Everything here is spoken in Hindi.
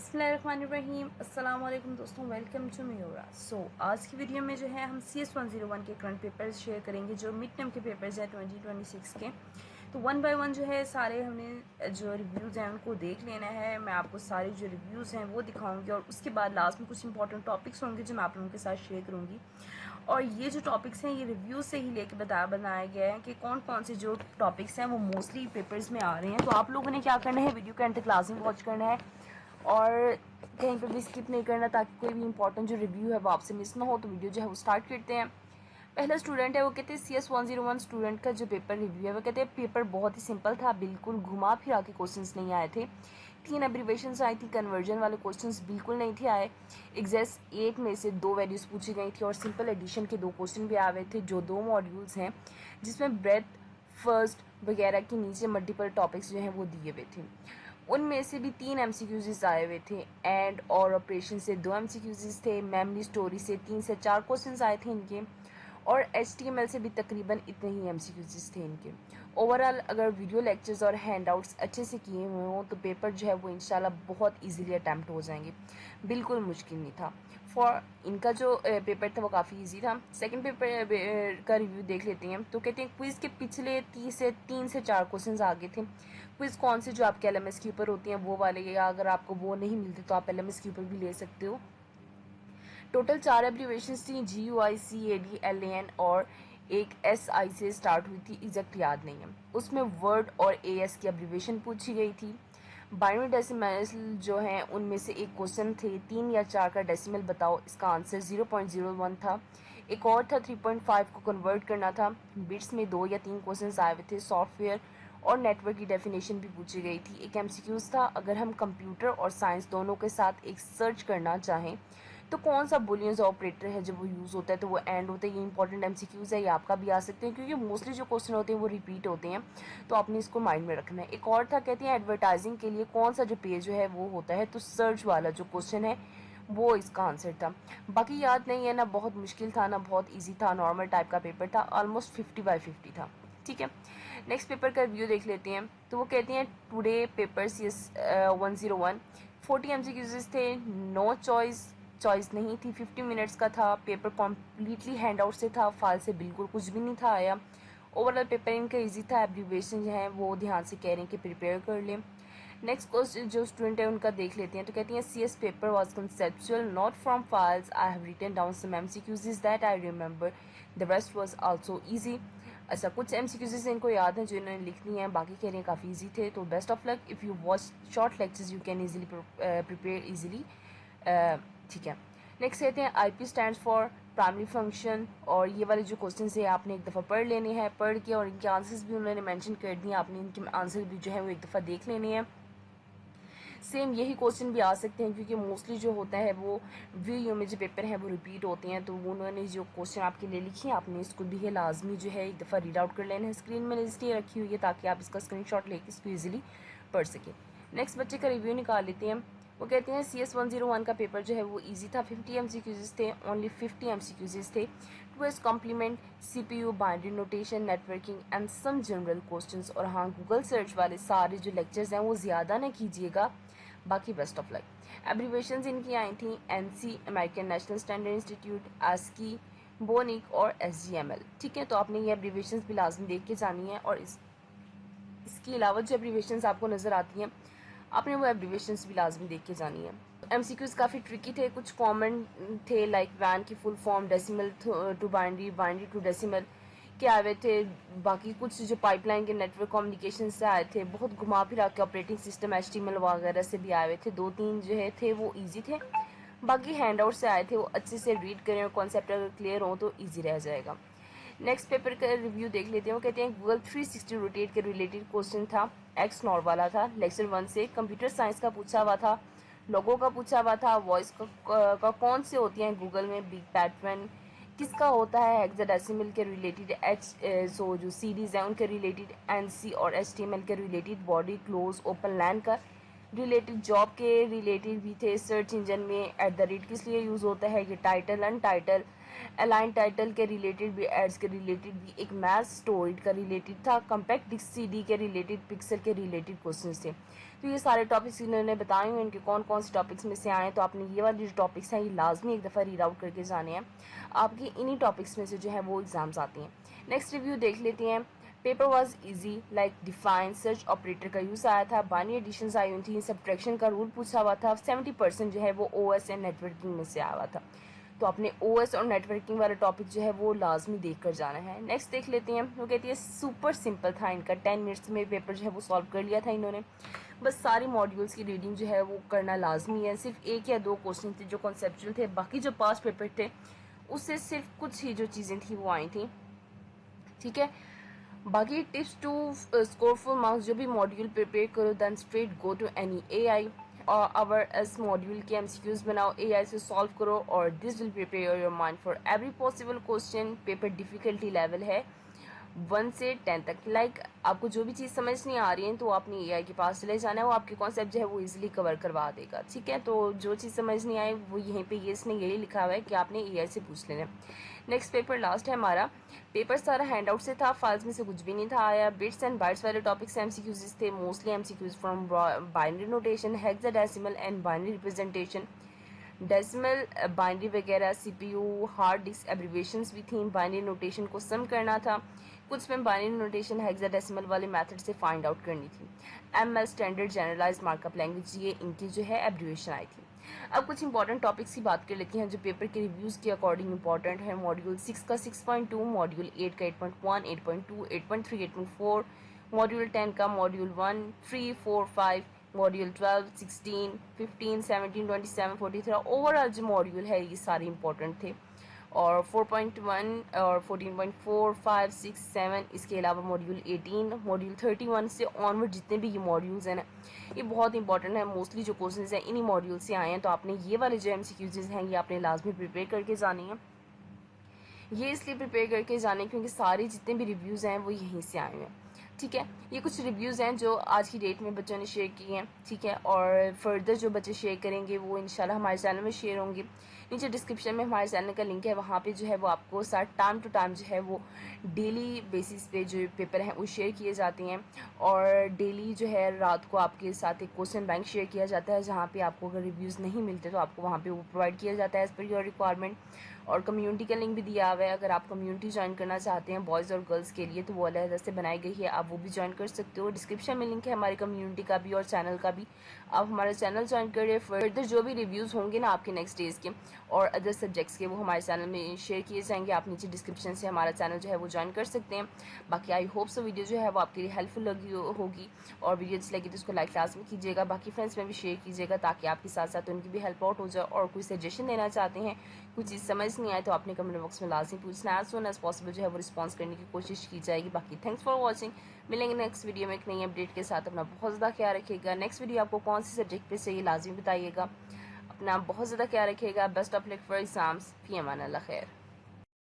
बिस्मिल्लाहिर्रहमानिर्रहीम अस्सलाम वालेकुम दोस्तों, वेलकम टू म्यूरा। आज की वीडियो में जो है हम CS101 के करंट पेपर्स शेयर करेंगे जो मिड टर्म के पेपर्स हैं 2026 के। तो वन बाय वन जो है सारे हमने जो रिव्यूज़ हैं उनको देख लेना है। मैं आपको सारे जो रिव्यूज़ हैं वो दिखाऊंगी और उसके बाद लास्ट में कुछ इंपॉर्टेंट टॉपिक्स होंगे जो मैं आप लोगों के साथ शेयर करूँगी। और ये जो टॉपिक्स हैं ये रिव्यू से ही लेके बनाया गया है कि कौन कौन से जो टॉपिक्स हैं वो मोस्टली पेपर्स में आ रहे हैं। तो आप लोगों ने क्या करना है, वीडियो के अंत तक लाजमी वॉच करना है और कहीं पर भी स्किप नहीं करना ताकि कोई भी इंपॉर्टेंट जो रिव्यू है वो आपसे मिस ना हो। तो वीडियो जो है वो स्टार्ट करते हैं। पहला स्टूडेंट है, वो कहते हैं CS101 स्टूडेंट का जो पेपर रिव्यू है वो कहते हैं पेपर बहुत ही सिंपल था, बिल्कुल घुमा फिरा के क्वेश्चंस नहीं आए थे। 3 एब्रीवेशंस आई थी, कन्वर्जन वाले क्वेश्चंस बिल्कुल नहीं थे आए। एग्जैक्ट 8 में से 2 वैल्यूज पूछी गई थी और सिंपल एडिशन के 2 क्वेश्चन भी आए हुए थे जो 2 मॉड्यूल्स हैं जिसमें ब्रेथ फर्स्ट वगैरह के नीचे मल्टीपल टॉपिक्स जो हैं वो दिए हुए थे। उनमें से भी 3 MCQs आए हुए थे। एंड और ऑपरेशन से 2 MCQs थे। मेमोरी स्टोरी से 3 से 4 क्वेश्चंस आए थे इनके और HTML से भी तकरीबन इतने ही MCQs थे इनके। ओवरऑल अगर वीडियो लेक्चर्स और हैंडआउट्स अच्छे से किए हुए हों तो पेपर जो है वो इंशाल्लाह बहुत इजीली अटैम्प्ट हो जाएंगे, बिल्कुल मुश्किल नहीं था। इनका जो पेपर था वो काफ़ी इजी था। सेकंड पेपर का रिव्यू देख लेते हैं। तो कहते हैं क्विज़ के पिछले 3 से 4 क्वेश्चंस आगे थे। क्विज़ कौन से, जो आपके LMS के ऊपर होती हैं वो वाले, या अगर आपको वो नहीं मिलते तो आप LMS के ऊपर भी ले सकते हो। टोटल 4 एब्रीवेशंस थी, GUI, CAD, LAN और एक SI से स्टार्ट हुई थी, एग्जैक्ट याद नहीं है। उसमें वर्ड और AS की एब्रीवेशन पूछी गई थी। बाइनरी डेसिमल जो हैं उनमें से एक क्वेश्चन थे 3 या 4 का डेसिमल बताओ, इसका आंसर 0.01 था। एक और था 3.5 को कन्वर्ट करना था। बिट्स में 2 या 3 क्वेश्चन आए हुए थे। सॉफ्टवेयर और नेटवर्क की डेफिनेशन भी पूछी गई थी। एक MCQs था, अगर हम कंप्यूटर और साइंस दोनों के साथ एक सर्च करना चाहें तो कौन सा बुलियन ऑपरेटर है जब वो यूज़ होता है तो वो एंड होता है। ये इंपॉर्टेंट MCQs है, ये आपका भी आ सकते हैं क्योंकि मोस्टली जो क्वेश्चन होते हैं वो रिपीट होते हैं, तो आपने इसको माइंड में रखना है। एक और था, कहते हैं एडवर्टाइजिंग के लिए कौन सा जो पेज है वो होता है, तो सर्च वाला जो क्वेश्चन है वो इसका आंसर था। बाकी याद नहीं है, ना बहुत मुश्किल था ना बहुत ईजी था, नॉर्मल टाइप का पेपर था, ऑलमोस्ट 50/50 था। ठीक है, नेक्स्ट पेपर का रिव्यू देख लेते हैं। तो वो कहते हैं टुडे पेपर CS101 40 MCQs थे, नो चॉइस नहीं थी, 50 मिनट्स का था। पेपर कम्प्लीटली हैंड आउट से था, फाइल से बिल्कुल कुछ भी नहीं था आया। ओवरऑल पेपर इनका इजी था। एब्रीवेशन जो है वो ध्यान से कह रहे हैं कि प्रिपेयर कर लें। नेक्स्ट क्वेश्चन जो स्टूडेंट है उनका देख लेते हैं। तो कहती हैं CS paper was conceptual not from files, I have written down some MCQs that I remember, the rest was also easy. अच्छा, कुछ MCQs इनको याद हैं जो इन्होंने लिखनी है, बाकी कह रहे हैं काफ़ी इजी थे। तो best of luck, if you watch short lectures you can easily prepare easily. ठीक है, नेक्स्ट कहते हैं IP stands for primary function, और ये वाले जो क्वेश्चन है आपने एक दफ़ा पढ़ लेने हैं, पढ़ के और इनके आंसर्स भी उन्होंने मेंशन कर दिए, आपने इनके आंसर भी जो है वो एक दफ़ा देख लेने हैं। सेम यही क्वेश्चन भी आ सकते हैं क्योंकि मोस्टली जो होता है वो VU में जो पेपर हैं वो रिपीट होते हैं, तो उन्होंने जो क्वेश्चन आपके लिए लिखी है आपने इसको भी है लाजमी जो है एक दफ़ा रीड आउट कर लेना है। स्क्रीन में इसलिए रखी हुई है ताकि आप इसका स्क्रीनशॉट लेके इसको ईजिली पढ़ सकें। नेक्स्ट बच्चे का रिव्यू निकाल लेते हैं। वो कहते हैं CS101 का पेपर जो है वो इजी था, 50 MCQs थे, ओनली 50 MCQs थे। Two's complement, CPU, binary notation, networking and some general questions. और हाँ, गूगल सर्च वाले सारे जो लेक्चर्स हैं वो ज़्यादा ना कीजिएगा, बाकी बेस्ट ऑफ लक। एब्रीवेशंस इनकी आई थी NC, American national standard institute, ASCII, Boniuk और SGML। ठीक है, तो आपने ये एब्रीवेशंस भी लाजमी देख के जानी है और इसके अलावा जो एब्रीवेशंस आपको नज़र आती हैं आपने वो एब्रीवेशंस भी लाजमी देख के जानी है। MCQs काफ़ी ट्रिकी थे, कुछ कॉमन थे लाइक वैन की full form, decimal to binary, binary to decimal के आए हुए थे। बाकी कुछ जो पाइपलाइन के नेटवर्क कम्युनिकेशन से आए थे, बहुत घुमा फिरा के ऑपरेटिंग सिस्टम HTML वगैरह से भी आए हुए थे। 2-3 जो है थे वो ईजी थे, बाकी हैंड आउट से आए थे, वो अच्छे से रीड करें और कॉन्सेप्ट अगर क्लियर हो तो ईजी रह जाएगा। नेक्स्ट पेपर का रिव्यू देख लेते हैं। वो कहते हैं गूगल 360 रोटेट के रिलेटेड क्वेश्चन था, एक्स नॉर वाला था, लेक्चर 1 से। कंप्यूटर साइंस का पूछा हुआ था, लोगों का पूछा हुआ था, वॉइस का कौन से होती हैं गूगल में बिग पैटर्न, किसका होता है हेक्साडेसिमल के रिलेटेड, सो जो सीरीज है उनके रिलेटेड, NC और HTML के रिलेटेड, बॉडी क्लोज ओपन लैन का रिलेटेड, जॉब के रिलेटेड भी थे, सर्च इंजन में @ किस लिए यूज़ होता है, ये टाइटल अनटाइटल, अलाइन टाइटल के रिलेटेड भी, एड्स के रिलेटेड भी, एक मैथ स्टोरी का रिलेटेड था, कम्पैक्ट डिस्क सीडी के रिलेटेड, पिक्सल के रिलेटेड क्वेश्चन थे। तो ये सारे टॉपिक्स इन्होंने बताए हुए, इनके कौन कौन से टॉपिक्स में से आए। तो आपने ये वाले जो टॉपिक्स हैं ये लाजमी एक दफ़ा रीड आउट करके जाने हैं, आपके इन्हीं टॉपिक्स में से जो है वो एग्ज़ाम्स आती हैं। नेक्स्ट रिव्यू देख लेते हैं। Paper was easy, like define search operator का यूज़ आया था, बाइनरी एडिशंस आई हुई थी, सब्ट्रैक्शन का रूल पूछा हुआ था, 70% जो है वो ओएस एंड नेटवर्किंग में से आया हुआ था। तो आपने ओएस और नेटवर्किंग वाला टॉपिक जो है वो लाजमी देख कर जाना है। नेक्स्ट देख लेते हैं। वो कहती है सुपर सिंपल था इनका, 10 मिनट्स में पेपर जो है वो सॉल्व कर लिया था इन्होंने। बस सारी मॉड्यूल्स की रीडिंग जो है वो करना लाजमी है। सिर्फ एक या दो क्वेश्चन थे जो कॉन्सेप्चुअल थे, बाकी जो पास पेपर थे उससे सिर्फ कुछ ही जो चीज़ें थी वो आई थी। ठीक है, बाकी tips to score full marks, जो भी मॉड्यूल प्रिपेयर करो then straight go to any AI और अवर एस मॉड्यूल के एमसीक्यूज बनाओ, एआई से सॉल्व करो और this will prepare your mind for every possible question. Paper difficulty level है 1 से 10 तक। लाइक आपको जो भी चीज़ समझ नहीं आ रही है तो आपने एआई के पास चले जाना है, वो आपके कॉन्सेप्ट जो है वो इजीली कवर करवा देगा। ठीक है, तो जो चीज़ समझ नहीं आए वो यहीं पे ये इसने यही लिखा हुआ है कि आपने एआई से पूछ लेना है। नेक्स्ट पेपर लास्ट है हमारा। पेपर सारा हैंड आउट से था, फाइल्स में से कुछ भी नहीं था आया। बिट्स एंड बाइट्स वाले टॉपिक्स एमसीक्यूज थे, mostly MCQs from binary notation, hexadecimal and binary representation, decimal, binary वगैरह, सीपीयू, हार्ड डिस्क एब्रीवेशंस भी थी। बाइनरी नोटेशन को सम करना था, कुछ में बाइनरी नोटेशन हेक्साडेसिमल वाले मेथड से फाइंड आउट करनी थी। ML standard generalized markup language, ये इनकी जो है एब्रीवेशन आई थी। अब कुछ इंपॉर्टेंट टॉपिक्स की बात कर लेते हैं जो पेपर के रिव्यूज़ के अकॉर्डिंग इंपॉर्टेंट है। मॉड्यूल 6 का 6.2, मॉड्यूल 8 का 8.1, 8.2, 8.3, 8.4, मॉड्यूल 10 का मॉड्यूल 1, 3, 4, 5, मॉड्यूल 12, 16, 15, 17, 27, 43। ओवरऑल जो मॉड्यूल है ये सारे इंपॉर्टेंट थे। और 4.1 और 14.4, 5, 6, 7, इसके अलावा मॉड्यूल 18, मॉड्यूल 31 से ऑनवर्ड जितने भी ये मॉड्यूल्स हैं ना ये बहुत इंपॉर्टेंट है। मोस्टली जो क्वेश्चंस हैं इन्हीं मॉड्यूल से आए हैं, तो आपने ये वाले जो एमसीक्यूज हैं ये आपने लाजमी प्रिपेयर करके जाने हैं। ये इसलिए प्रिपेयर करके जाने क्योंकि सारे जितने भी रिव्यूज़ हैं वो यहीं से आए हैं। ठीक है, ये कुछ रिव्यूज़ हैं जो आज की डेट में बच्चों ने शेयर किए हैं। ठीक है, और फर्दर जो बच्चे शेयर करेंगे वो इंशाल्लाह हमारे चैनल में शेयर होंगे। नीचे डिस्क्रिप्शन में हमारे चैनल का लिंक है, वहाँ पे जो है वो आपको साथ टाइम टू टाइम जो है वो डेली बेसिस पे जो पेपर हैं वो शेयर किए जाते हैं। और डेली जो है रात को आपके साथ एक क्वेश्चन बैंक शेयर किया जाता है, जहाँ पे आपको अगर रिव्यूज़ नहीं मिलते तो आपको वहाँ पे वो प्रोवाइड किया जाता है एज़ पर योर रिक्वायरमेंट। और कम्युनिटी का लिंक भी दिया हुआ है, अगर आप कम्युनिटी ज्वाइन करना चाहते हैं बॉयज़ और गर्ल्स के लिए तो वो अलग से बनाई गई है, आप वो भी ज्वाइन कर सकते हो। डिस्क्रिप्शन में लिंक है हमारी कम्युनिटी का भी और चैनल का भी, आप हमारा चैनल ज्वाइन करिए। फर्दर जो भी रिव्यूज़ होंगे ना आपके नेक्स्ट डेज़ के और अदर सब्जेक्ट्स के वो हमारे चैनल में शेयर किए जाएंगे। आप नीचे डिस्क्रिप्शन से हमारा चैनल जो है वो ज्वाइन कर सकते हैं। बाकी आई होप सो वीडियो जो है वो आपके लिए हेल्पफुल लगी होगी, और वीडियो अच्छी लगी तो उसको लाइक लाजमी कीजिएगा, बाकी फ्रेंड्स में भी शेयर कीजिएगा ताकि आपके साथ साथ उनकी भी हेल्प आउट हो जाए। और कोई सजेशन देना चाहते हैं, कोई चीज़ समझ नहीं आए तो अपने कमेंट बॉक्स में लाजमी पूछना, एज सून एज पॉसिबल जो है वो रिस्पॉन्स करने की कोशिश की जाएगी। बाकी थैंक्स फॉर वॉचिंग, मिलेंगे नेक्स्ट वीडियो में एक नई अपडेट के साथ। अपना बहुत ज़्यादा ख्याल रखिएगा। नेक्स्ट वीडियो आपको कौन सी सब्जेक्ट पे चाहिए लाजमी बताइएगा। अपना बहुत ज़्यादा ख्याल रखिएगा। Best of luck for exams. फी अमान अल्लाह खैर।